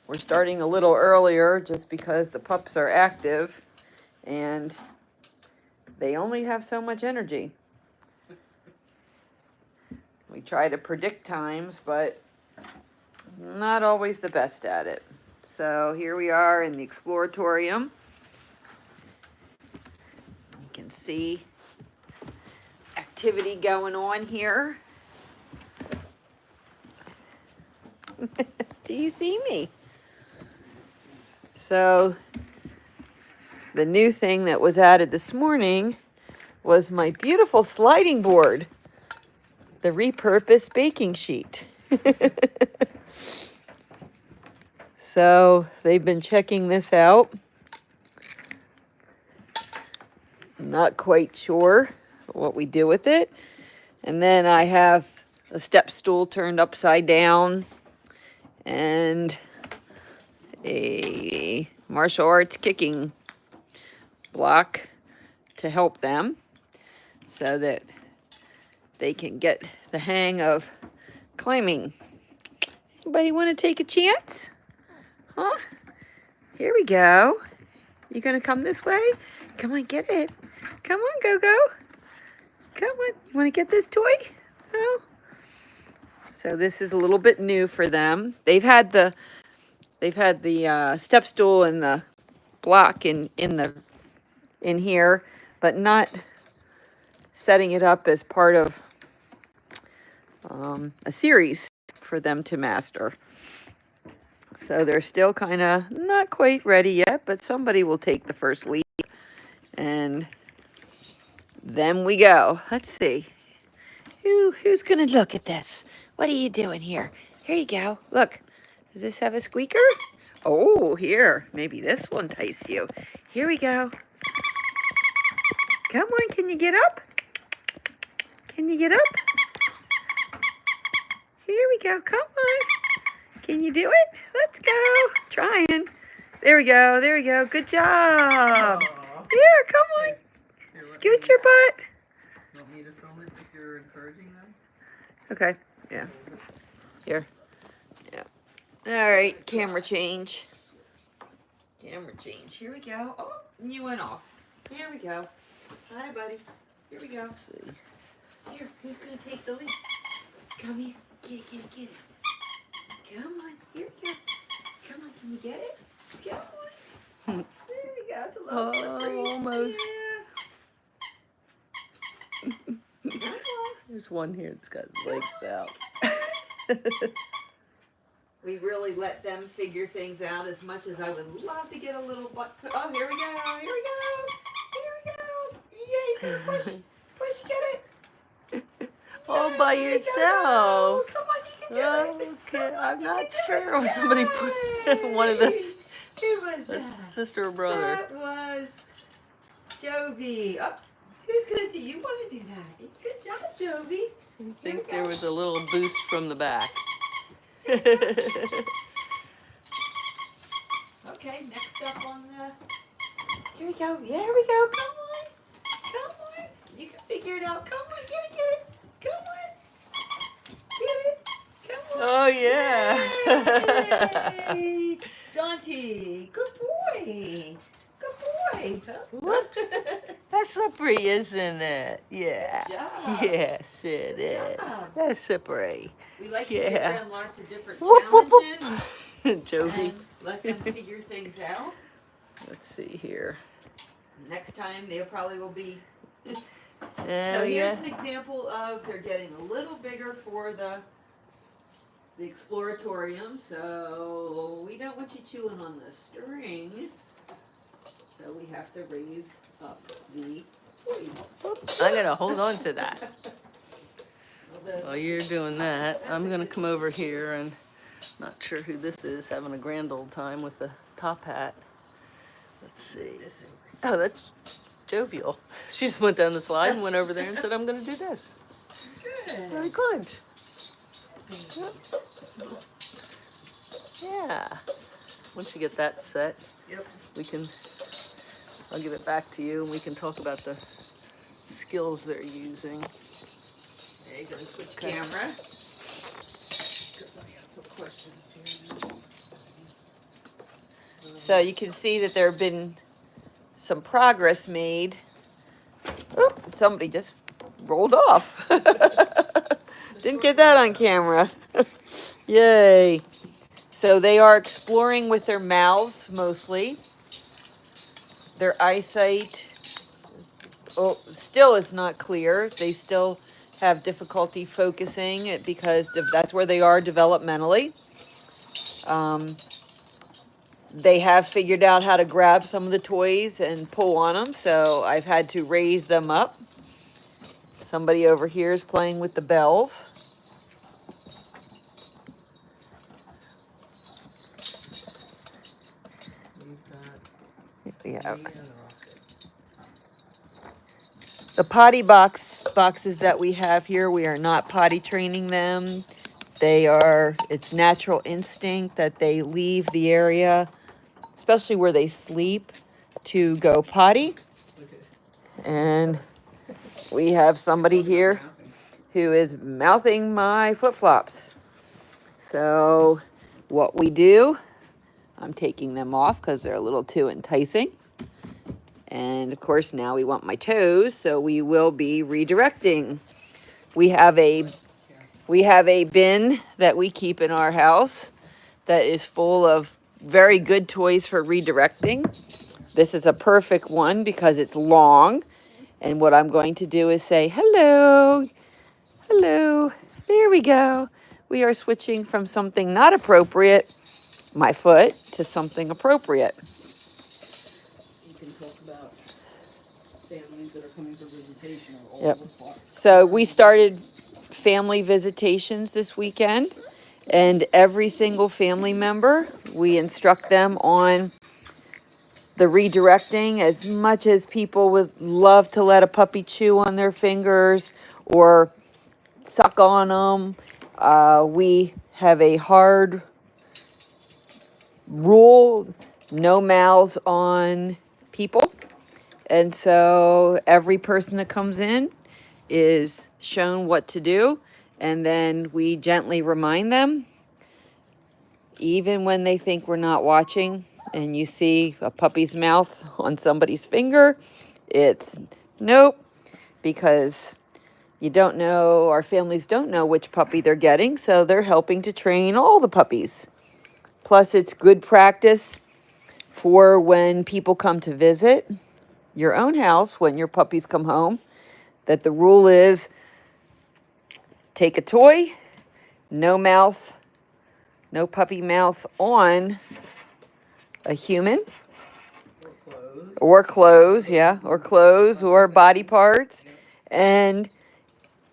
We're starting a little earlier just because the pups are active and they only have so much energy. We try to predict times, but not always the best at it. So here we are in the Exploratorium. You can see activity going on here. Do you see me? So the new thing that was added this morning was my beautiful sliding board, the repurposed baking sheet. So they've been checking this out. Not quite sure what we do with it. And then I have a step stool turned upside down and a martial arts kicking block to help them so that they can get the hang of climbing. Anybody want to take a chance? Huh? Here we go. You gonna come this way? Come on, get it. Come on, go. Come on. You want to get this toy? No? So this is a little bit new for them. They've had the step stool and the block in here, but not setting it up as part of a series for them to master. So they're still kind of not quite ready yet, but somebody will take the first leap. And then we go. Let's see. Who's going to look at this? What are you doing here? Here you go. Look. Does this have a squeaker? Oh, here. Maybe this will entice you. Here we go. Come on. Can you get up? Can you get up? Here we go. Come on. Can you do it? Let's go. Trying. There we go. There we go. Good job. Aww. Here, come on. Scoot your butt. You want me to film it if you're encouraging them? Okay. Yeah. Here. Yeah. All right. Camera change. Camera change. Here we go. Oh, and you went off. Here we go. Hi, buddy. Here we go. Let's see. Here. Who's going to take the lead? Come here. Get it. Come on. Here we go. Come on. Can you get it? Come on. There we go. It's a little slippery. Almost. Yeah. Come on. There's one here that's got his legs out. We really let them figure things out as much as I would love to get a little butt. Oh, here we go. Here we go. Here we go. Yeah, you can push. Push, get it. All by Yay, yourself. go. Come on, you can do it. Okay, Come on, I'm you not can do sure it. if somebody put one of the Who was a that? sister or brother. That was Jovi. Oh, who's gonna do? You want to do that? Good job, Jovi. I think there was a little boost from the back. Okay, next up on the. Here we go. There we go. Come on. Come on. You can figure it out. Come on, get it. Come on. Get it. Come on. Oh yeah. Yay. Jaunty. Good boy. Good boy. Whoops. That's slippery, isn't it? Yeah. Good job. Yes, it Good is. job. That's slippery. We like to Yeah. give them lots of different Whoop, whoop, whoop. challenges Jovi. and let them figure things out. Let's see here. Next time they probably will be. Oh, So here's yeah. an example of they're getting a little bigger for the Exploratorium. So we don't want you chewing on the string. So we have to raise up the toys. I'm gonna hold on to that. Although While you're doing that, I'm gonna come over here and not sure who this is having a grand old time with the top hat. Let's see. this Oh, that's jovial. She just went down the slide and went over there and said, I'm gonna do this. Good. Very good. Yeah. Once you get that set, Yep. I'll give it back to you and we can talk about the skills they're using. There you go. Switch Okay. camera. Because I had some questions here. So you can see that there have been some progress made. Oh, somebody just rolled off. Didn't get that on camera. Yay. So they are exploring with their mouths mostly. Their eyesight still is not clear. They still have difficulty focusing because that's where they are developmentally. They have figured out how to grab some of the toys and pull on them, so I've had to raise them up. Somebody over here is playing with the bells. Yeah. The potty boxes that we have here, we are not potty training them. It's natural instinct that they leave the area, especially where they sleep, to go potty. And we have somebody here who is mouthing my flip-flops. So what we do, I'm taking them off because they're a little too enticing. And of course now we want my toes, so we will be redirecting. We have a bin that we keep in our house that is full of very good toys for redirecting. This is a perfect one because it's long. And what I'm going to do is say, hello, hello, there we go. We are switching from something not appropriate, my foot, to something appropriate. You can talk about families that are coming for visitation. Yep. So we started family visitations this weekend, and every single family member, we instruct them on the redirecting. As much as people would love to let a puppy chew on their fingers or suck on them, we have a hard rule: no mouths on people. And so every person that comes in is shown what to do, and then we gently remind them, even when they think we're not watching and you see a puppy's mouth on somebody's finger, it's nope, because you don't know, our families don't know which puppy they're getting, so they're helping to train all the puppies. Plus, it's good practice for when people come to visit your own house, when your puppies come home, that the rule is take a toy, no mouth, no puppy mouth on a human or clothes, or body parts. And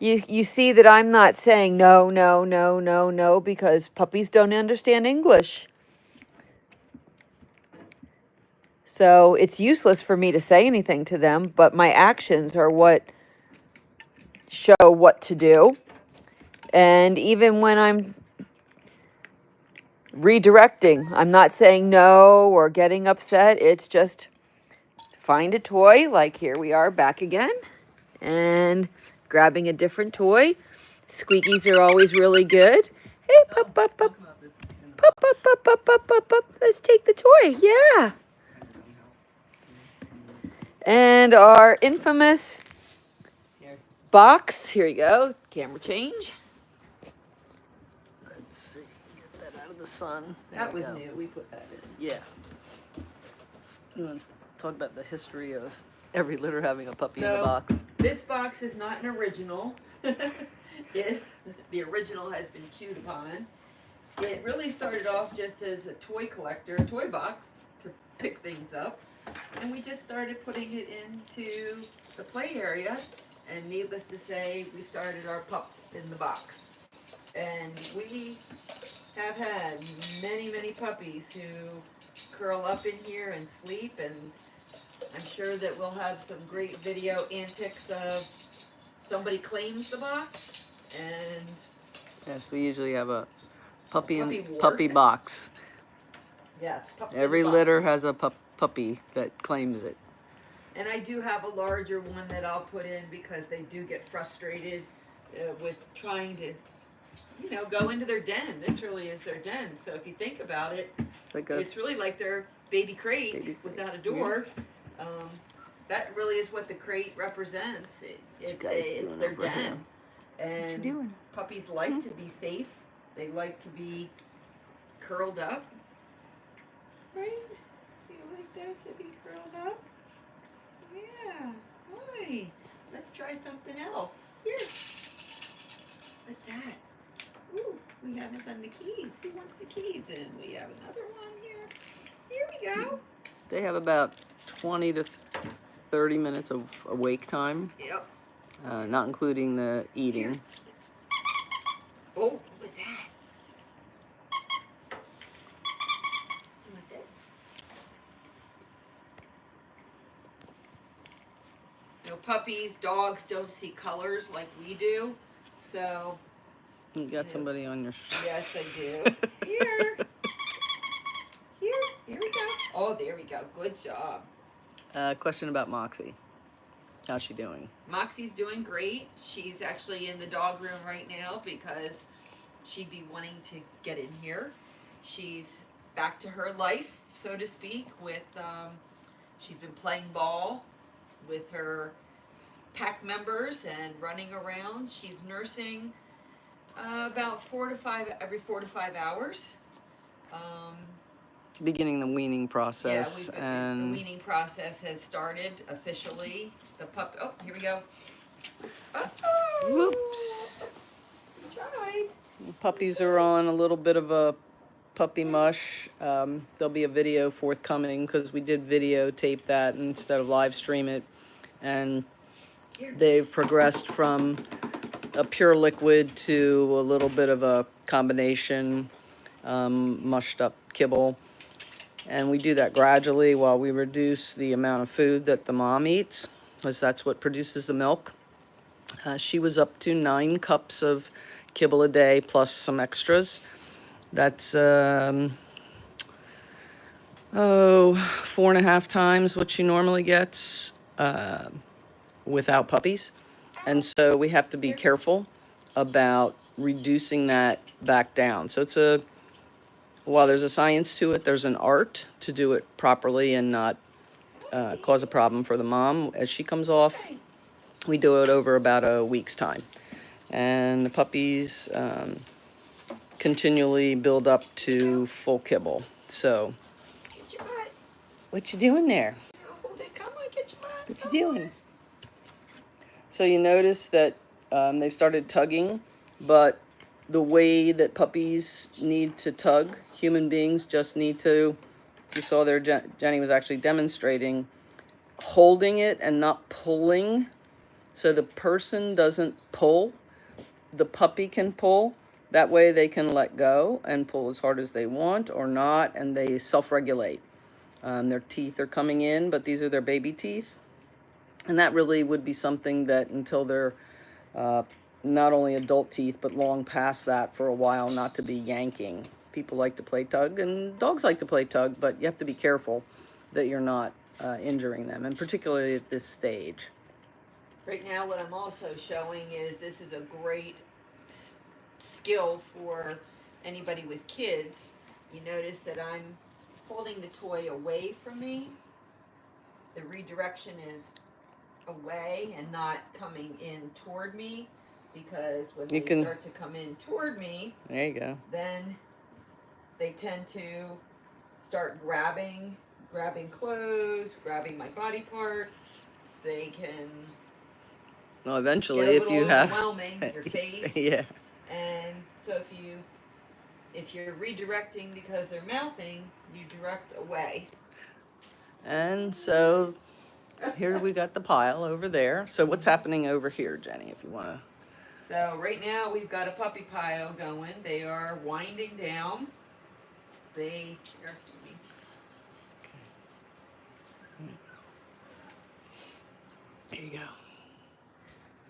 you see that I'm not saying no, no, no, no, no, because puppies don't understand English. So it's useless for me to say anything to them, but my actions are what show what to do. And even when I'm redirecting, I'm not saying no or getting upset. It's just find a toy, like here we are back again, and grabbing a different toy. Squeakies are always really good. Hey, pup, pup, pup, pup, pup, pup, pup, pup, pup, pup. Let's take the toy. Yeah. And our infamous box. Here you go. Camera change. Let's see. Get that out of the sun. That was new. We put that in. Yeah. You want to talk about the history of every litter having a puppy in the box? This box is not an original. The original has been chewed upon. It really started off just as a toy collector, a toy box to pick things up. And we just started putting it into the play area. And needless to say, we started our pup in the box. And we have had many, many puppies who curl up in here and sleep. And I'm sure that we'll have some great video antics of somebody claims the box. And yes, we usually have a puppy war. box. Yes, puppy Every box. litter has a puppy that claims it. And I do have a larger one that I'll put in because they do get frustrated with trying to you know, go into their den. This really is their den. So if you think about it, Like a, it's really like their baby crate, Baby crate. without a door. That really is what the crate represents. It's doing their over here? den. And What you doing? puppies like to be safe. They like to be curled up. Right? You like that, to be curled up? Yeah. Hi. Let's try something else. Here. What's that? Ooh, we haven't done the keys. Who wants the keys? And we have another one here. Here we go. They have about 20 to 30 minutes of awake time, Yep. not including the eating. Oh, what was that? You want this? No, puppies, dogs don't see colors like we do. So, You got somebody on your yes, I do. Here. Here we go. Oh, there we go. Good job. Question about Moxie. How's she doing? Moxie's doing great. She's actually in the dog room right now because she'd be wanting to get in here. She's back to her life, so to speak, with, she's been playing ball with her pack members and running around. She's nursing about every 4 to 5 hours. Beginning the weaning process, The weaning process has started officially. The pup. Oh, here we go. Uh-oh. Whoops. You tried. Puppies are on a little bit of a puppy mush. There'll be a video forthcoming because we did videotape that instead of live stream it, and they've progressed from a pure liquid to a little bit of a combination mushed up kibble. And we do that gradually while we reduce the amount of food that the mom eats, because that's what produces the milk. She was up to 9 cups of kibble a day plus some extras. That's 4.5 times what she normally gets without puppies. And so we have to be careful about reducing that back down. So while there's a science to it, there's an art to do it properly and not cause a problem for the mom. As she comes off, we do it over about a week's time. And the puppies continually build up to full kibble. So, Get your butt. what you doing there? Hold it. Come on, get your butt. What you doing? So you notice that they've started tugging, but the way that puppies need to tug, human beings just need to, you saw there, Jenny was actually demonstrating, holding it and not pulling. So the person doesn't pull, the puppy can pull. That way they can let go and pull as hard as they want or not, and they self-regulate. Their teeth are coming in, but these are their baby teeth. And that really would be something that until they're not only adult teeth, but long past that for a while, not to be yanking. People like to play tug, and dogs like to play tug, but you have to be careful that you're not injuring them, and particularly at this stage. Right now, what I'm also showing is this is a great skill for anybody with kids. You notice that I'm holding the toy away from me. The redirection is away and not coming in toward me, because when they start to come in toward me, there you go, then they tend to start grabbing clothes, grabbing my body parts. They can eventually, get a if you have overwhelming, your face. Yeah. And so if you're redirecting because they're mouthing, you direct away. And so here we got the pile over there. So what's happening over here, Jenny, if you want to? So right now we've got a puppy pile going. They are winding down. Here, There you go.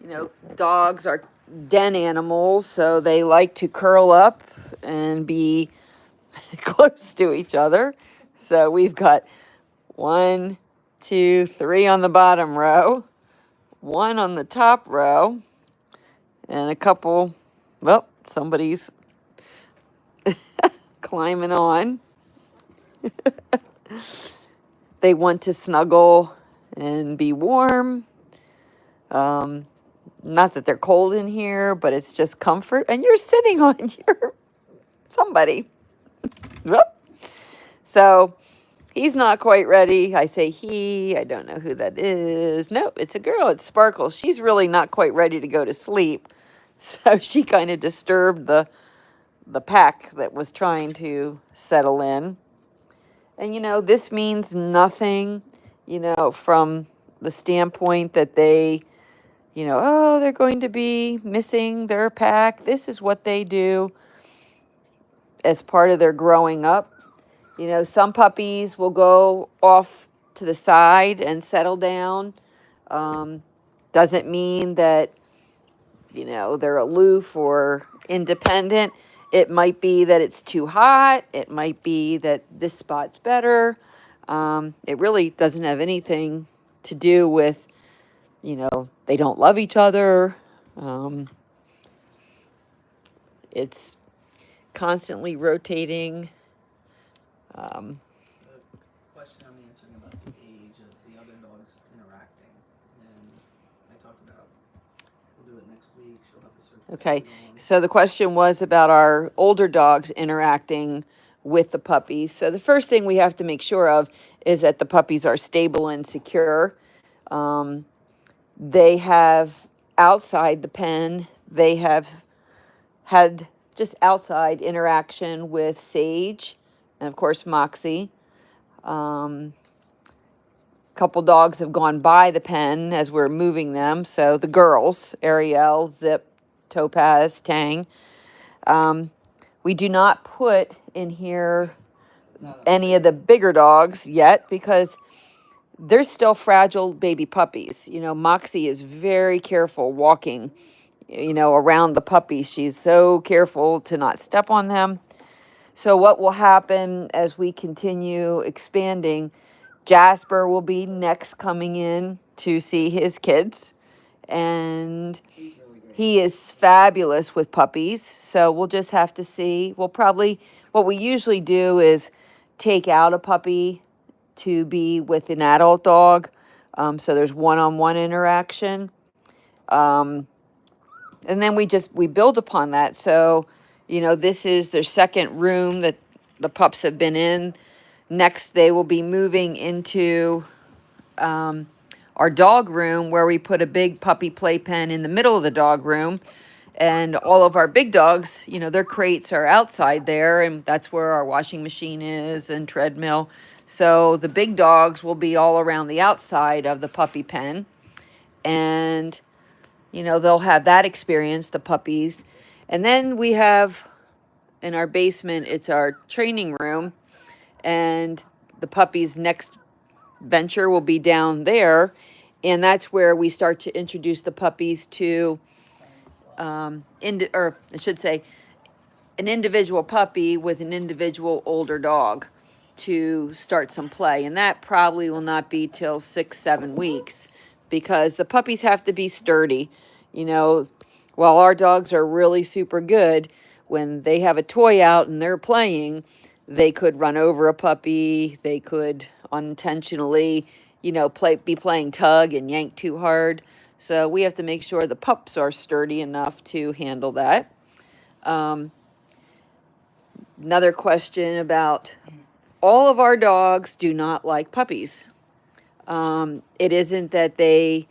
you know, dogs are den animals, so they like to curl up and be close to each other. So we've got 1, 2, 3 on the bottom row, 1 on the top row, and a couple, well, somebody's climbing on. They want to snuggle and be warm. Not that they're cold in here, but it's just comfort. And you're sitting on your somebody. Whoop. So he's not quite ready. I say he. I don't know who that is. Nope, it's a girl. It's Sparkle. She's really not quite ready to go to sleep. So she kind of disturbed the pack that was trying to settle in. And, this means nothing, from the standpoint that they, oh, they're going to be missing their pack. This is what they do as part of their growing up. Some puppies will go off to the side and settle down. Doesn't mean that, they're aloof or independent. It might be that it's too hot. It might be that this spot's better. It really doesn't have anything to do with, they don't love each other. It's constantly rotating. The question I'm answering about the age of the other dogs interacting, and I talked about, we'll do it next week. She'll have the circle. Okay, so the question was about our older dogs interacting with the puppies. So the first thing we have to make sure of is that the puppies are stable and secure. They have outside the pen, they have had just outside interaction with Sage and of course Moxie. Couple dogs have gone by the pen as we're moving them. So the girls, Ariel, Zip, Topaz, Tang. We do not put in here any of the bigger dogs yet because they're still fragile baby puppies. Moxie is very careful walking, around the puppies. She's so careful to not step on them. So what will happen as we continue expanding, Jasper will be next coming in to see his kids. And he is fabulous with puppies. So we'll just have to see. What we usually do is take out a puppy to be with an adult dog. So there's one-on-one interaction. And then we build upon that. So, this is their second room that the pups have been in. Next, they will be moving into our dog room where we put a big puppy playpen in the middle of the dog room. And all of our big dogs, their crates are outside there, and that's where our washing machine is and treadmill. So the big dogs will be all around the outside of the puppy pen. And, they'll have that experience, the puppies. And then we have in our basement, it's our training room. And the puppies' next venture will be down there. And that's where we start to introduce the puppies to, an individual puppy with an individual older dog to start some play. And that probably will not be till 6-7 weeks because the puppies have to be sturdy. While our dogs are really super good, when they have a toy out and they're playing, they could run over a puppy. They could unintentionally, be playing tug and yank too hard. So we have to make sure the pups are sturdy enough to handle that. Another question about all of our dogs do not like puppies. It isn't that they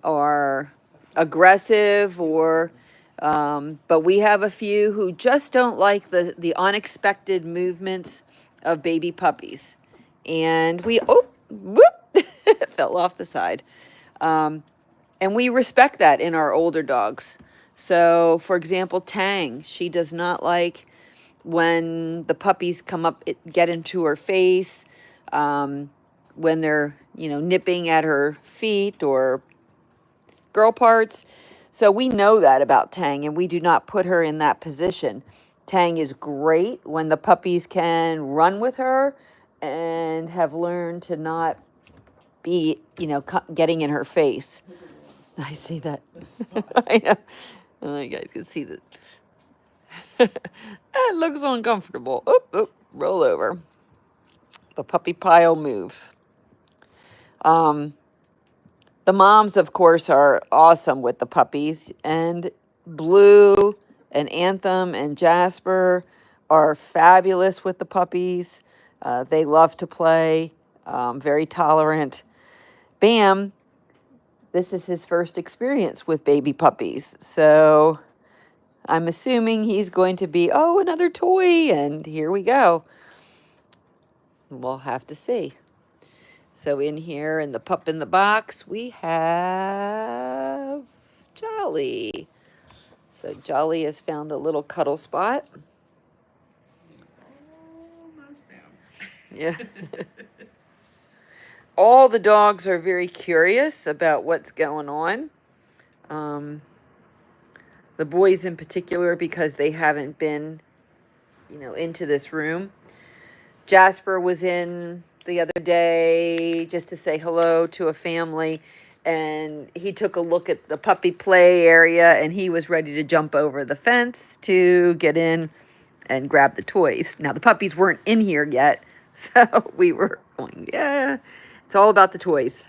are aggressive but we have a few who just don't like the unexpected movements of baby puppies. And fell off the side. And we respect that in our older dogs. So, for example, Tang, she does not like when the puppies come up, get into her face, when they're, nipping at her feet or girl parts. So we know that about Tang, and we do not put her in that position. Tang is great when the puppies can run with her and have learned to not be, getting in her face. I see that. I know. You guys can see that. It looks uncomfortable. Oop, oop, roll over. The puppy pile moves. The moms, of course, are awesome with the puppies. And Blue and Anthem and Jasper are fabulous with the puppies. They love to play, very tolerant. Bam, this is his first experience with baby puppies. So I'm assuming he's going to be, oh, another toy. And here we go. We'll have to see. So in here in the pup in the box, we have Jolly. So Jolly has found a little cuddle spot. Almost down. Yeah. All the dogs are very curious about what's going on. The boys in particular, because they haven't been, into this room. Jasper was in the other day just to say hello to a family, and he took a look at the puppy play area, and he was ready to jump over the fence to get in and grab the toys. Now, the puppies weren't in here yet, so we were going, yeah, it's all about the toys.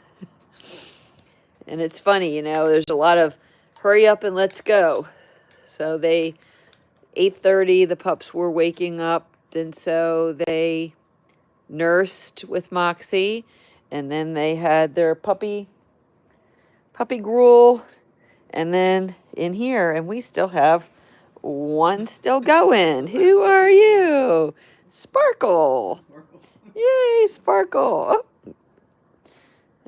And it's funny, there's a lot of hurry up and let's go. So 8:30, the pups were waking up, and so they nursed with Moxie, and then they had their puppy gruel, and then in here, and we still have one still going. Who are you? Sparkle. Yay, Sparkle. Oh.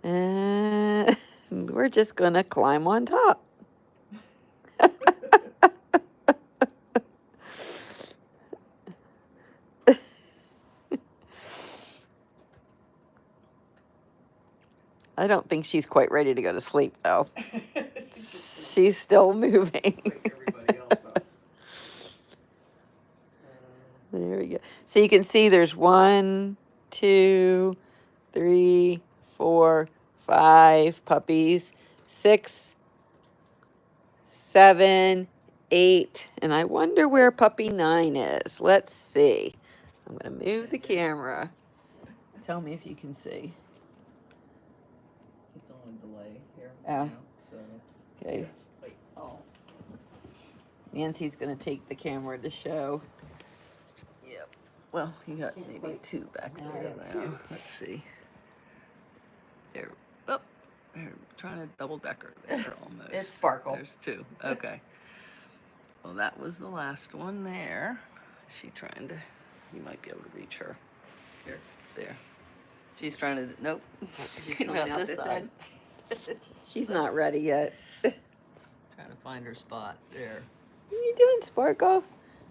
And we're just gonna climb on top. I don't think she's quite ready to go to sleep, though. She's still moving. Everybody else up. There we go. So you can see there's 1, 2, 3, 4, 5 puppies, 6, 7, 8, and I wonder where puppy 9 is. Let's see. I'm going to move the camera. Tell me if you can see. It's on a delay here. Oh. Now, so. Okay. Wait. Oh. Nancy's going to take the camera to show. Yep. Well, you got Can't maybe quite- 2 back Now I there have now. 2. Let's see. There. Oh, they're trying to double decker there almost. It's Sparkle. There's 2. Okay. Well, that was the last one there. She trying to. You might be able to reach her. Here. There. She's trying to. Nope. She's Coming coming out this this side. She's not ready yet. Trying to find her spot there. What are you doing, Sparkle?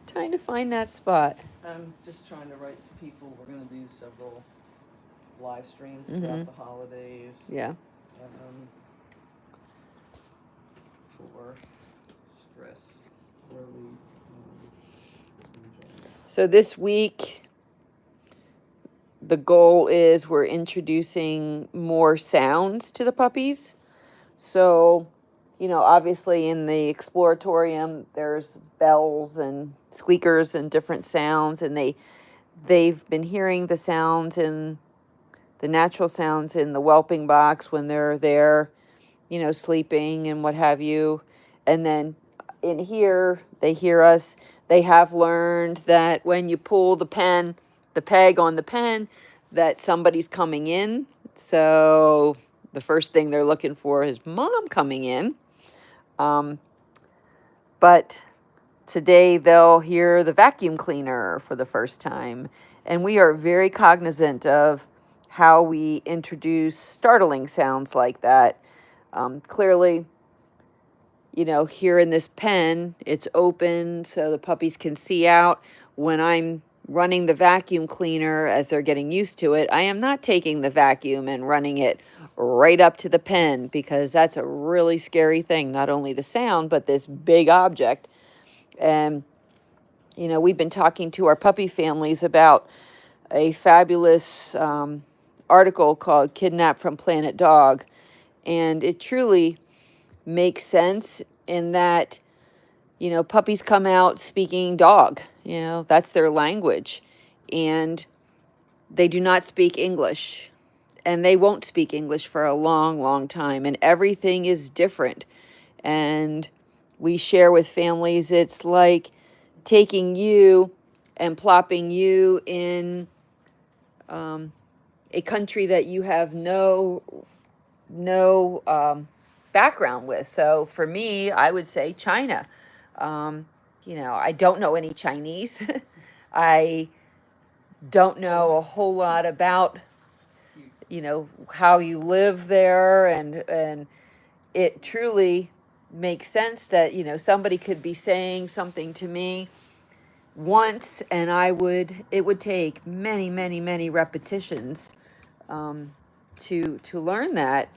Trying to find that spot. I'm just trying to write to people. We're going to do several live streams Mhm. throughout the holidays Yeah. for stress relief. So this week, the goal is we're introducing more sounds to the puppies. So, obviously in the Exploratorium, there's bells and squeakers and different sounds, and they've been hearing the sounds and the natural sounds in the whelping box when they're there, sleeping and what have you. And then in here, they hear us. They have learned that when you pull the peg on the pen, that somebody's coming in. So the first thing they're looking for is mom coming in. But today they'll hear the vacuum cleaner for the first time. And we are very cognizant of how we introduce startling sounds like that. Clearly, here in this pen, it's open so the puppies can see out. When I'm running the vacuum cleaner, as they're getting used to it, I am not taking the vacuum and running it right up to the pen, because that's a really scary thing. Not only the sound, but this big object. And, we've been talking to our puppy families about a fabulous article called Kidnapped from Planet Dog. And it truly makes sense in that you know, puppies come out speaking dog, you know, that's their language. And they do not speak English. And they won't speak English for a long, long time. And everything is different. And we share with families, it's like taking you and plopping you in a country that you have no background with. So for me, I would say China. You know, I don't know any Chinese. I don't know a whole lot about, you know, how you live there, and it truly makes sense that, you know, somebody could be saying something to me once, and it would take many, many, many repetitions to learn that,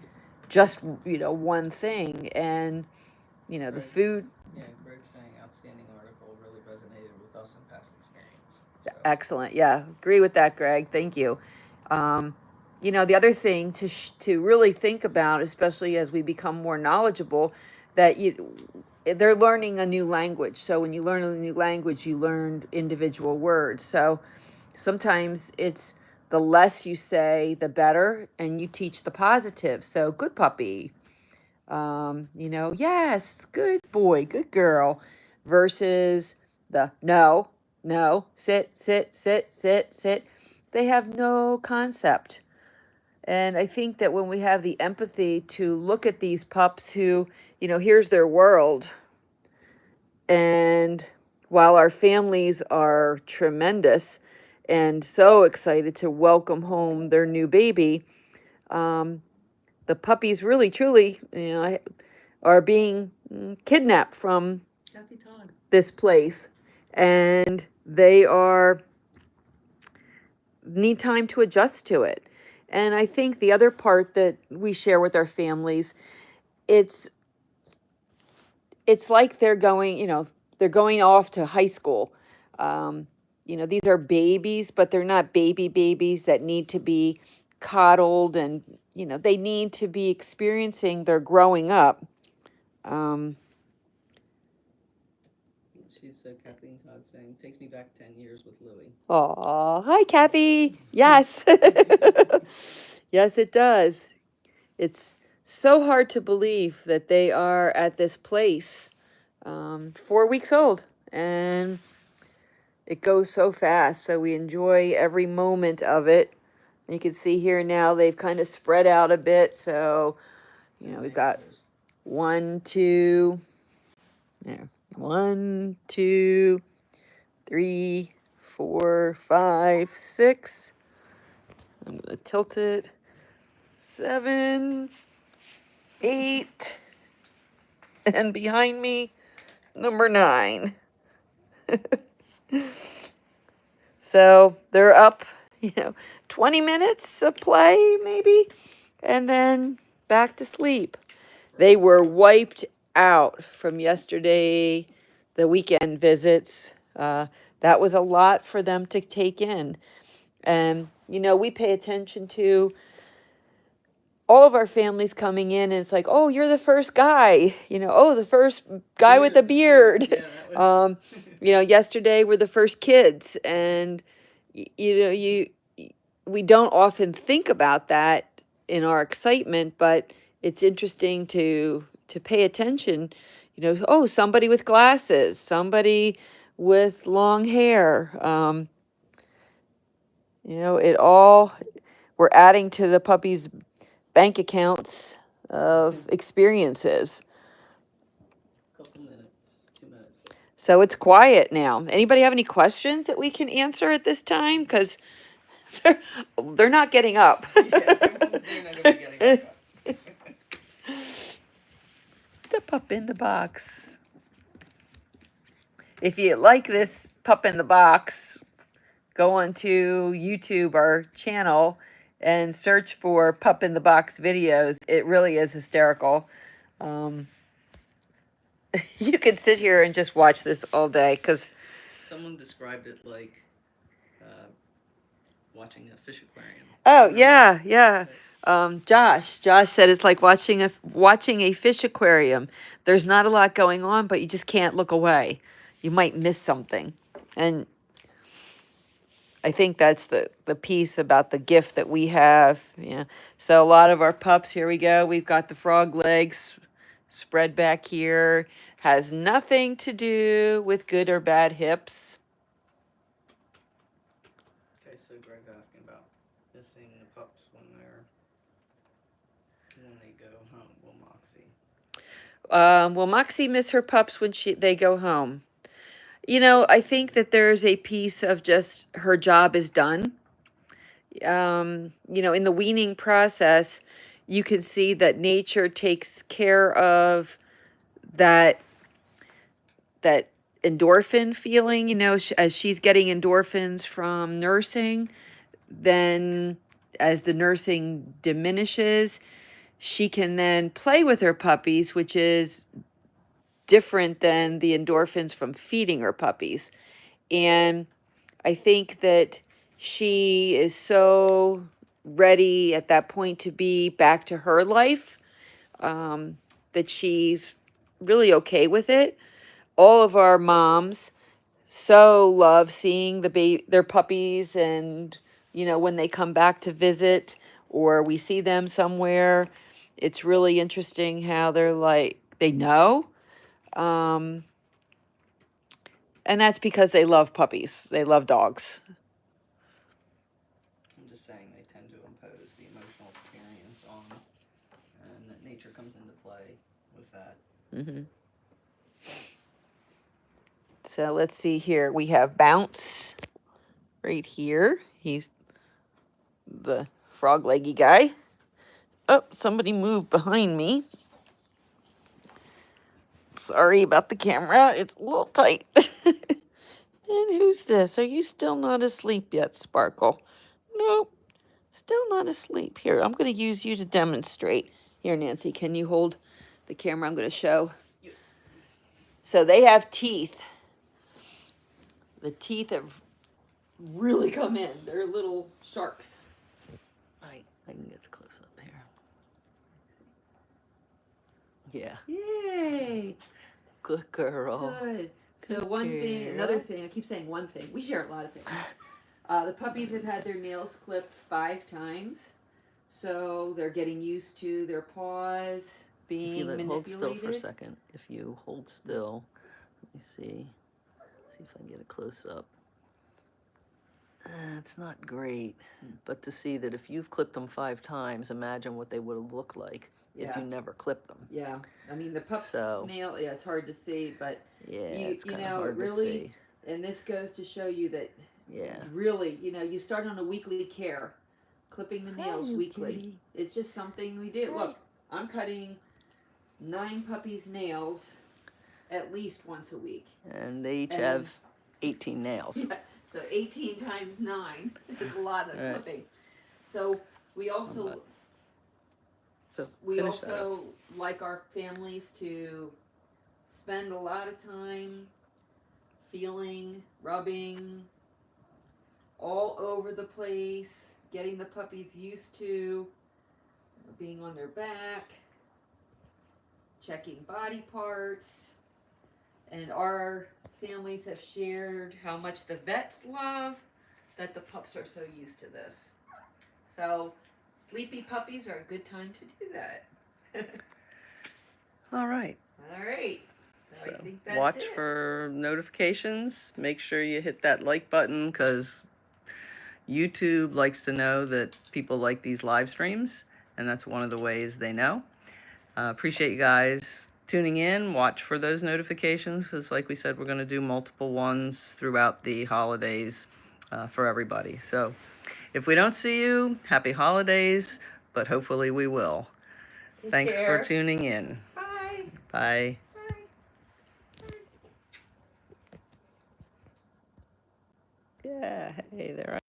just, you know, one thing. And, you know, the food. Yeah, Greg's saying outstanding article, really resonated with us in past experience. So. Excellent. Yeah, agree with that, Greg. Thank you. You know, the other thing to really think about, especially as we become more knowledgeable, that they're learning a new language. So when you learn a new language, you learn individual words. So sometimes it's the less you say, the better, and you teach the positive. So good puppy, you know, yes, good boy, good girl, versus the no, no, sit, sit, sit, sit, sit. They have no concept. And I think that when we have the empathy to look at these pups who, you know, here's their world. And while our families are tremendous and so excited to welcome home their new baby, the puppies really, truly, you know, are being kidnapped from this place. And they need time to adjust to it. And I think the other part that we share with our families, it's like they're going, you know, they're going off to high school. You know, these are babies, but they're not babies that need to be coddled, and, you know, they need to be experiencing their growing up. She's Kathleen Todd saying, takes me back 10 years with Louie. Aw, hi, Kathy. Yes. Yes, it does. It's so hard to believe that they are at this place, 4 weeks old, and it goes so fast. So we enjoy every moment of it. You can see here now they've kind of spread out a bit. So, you know, we've got 1, 2, there, 1, 2, 3, 4, 5, 6. I'm gonna tilt it. 7, 8, and behind me, number 9. So they're up, you know, 20 minutes of play maybe, and then back to sleep. They were wiped out from yesterday, the weekend visits. That was a lot for them to take in. And, you know, we pay attention to all of our families coming in, and it's like, oh, you're the first guy, you know, oh, the first guy with a beard. Yeah, you know, yesterday were the first kids, and you know, we don't often think about that in our excitement, but it's interesting to pay attention. You know, oh, somebody with glasses, somebody with long hair. You know, we're adding to the puppies' bank accounts of experiences. Couple minutes, 2 minutes. So it's quiet now. Anybody have any questions that we can answer at this time? Because they're not getting up. Yeah, they're not going to be getting up. The pup in the box. If you like this pup in the box, go onto YouTube, our channel, and search for Pup in the Box videos. It really is hysterical. You could sit here and just watch this all day, because someone described it like watching a fish aquarium. Oh, yeah, yeah. Josh said it's like watching a fish aquarium. There's not a lot going on, but you just can't look away. You might miss something. And I think that's the piece about the gift that we have. Yeah. So a lot of our pups, here we go. We've got the frog legs spread back here. Has nothing to do with good or bad hips. Okay, so Greg's asking about missing the pups when they go home. Will Moxie miss her pups when they go home? You know, I think that there's a piece of just her job is done. You know, in the weaning process, you can see that nature takes care of that endorphin feeling, you know, as she's getting endorphins from nursing, then as the nursing diminishes, she can then play with her puppies, which is different than the endorphins from feeding her puppies. And I think that she is so ready at that point to be back to her life, that she's really okay with it. All of our moms so love seeing their puppies, and you know, when they come back to visit or we see them somewhere, it's really interesting how they're like they know. Um, and that's because they love puppies. They love dogs. I'm just saying they tend to impose the emotional experience on, and that nature comes into play with that. Mm-hmm. So let's see here. We have Bounce right here. He's the frog leggy guy. Oh, somebody moved behind me. Sorry about the camera. It's a little tight. And who's this? Are you still not asleep yet, Sparkle? Nope. Still not asleep. Here, I'm going to use you to demonstrate. Here, Nancy, can you hold the camera? I'm going to show. So they have teeth. The teeth have really come in. They're little sharks. I can get the close up here. Yeah. Yay. Good girl. Good. So Good one thing, girl. another thing, I keep saying one thing. We share a lot of things. The puppies have had their nails clipped 5 times. So they're getting used to their paws being If you manipulated. hold still for a second. If you hold still, let me see. See if I can get a close up. It's not great, but to see that if you've clipped them 5 times, imagine what they would have looked like if you never clipped them. Yeah, I mean the pup's nail. Yeah, it's hard to see, but yeah, it's kind of hard really, to see. And this goes to show you that. Yeah. Really, you know, you start on a weekly care, clipping the nails weekly. Kitty. It's just something we do. Hi. Look, I'm cutting 9 puppies' nails at least once a week. And they each have 18 nails. Yeah, so 18 times 9 is a lot of clipping. So we also like our families to spend a lot of time feeling, rubbing all over the place, getting the puppies used to being on their back, checking body parts. And our families have shared how much the vets love that the pups are so used to this. So sleepy puppies are a good time to do that. All right. All right. So I think that's watch for notifications. Make sure you hit that like button because YouTube likes to know that people like these live streams, and that's one of the ways they know. Appreciate you guys tuning in. Watch for those notifications because, like we said, we're going to do multiple ones throughout the holidays for everybody. So if we don't see you, happy holidays, but hopefully we will. Thanks for tuning in. Bye. Bye. Yeah, hey there.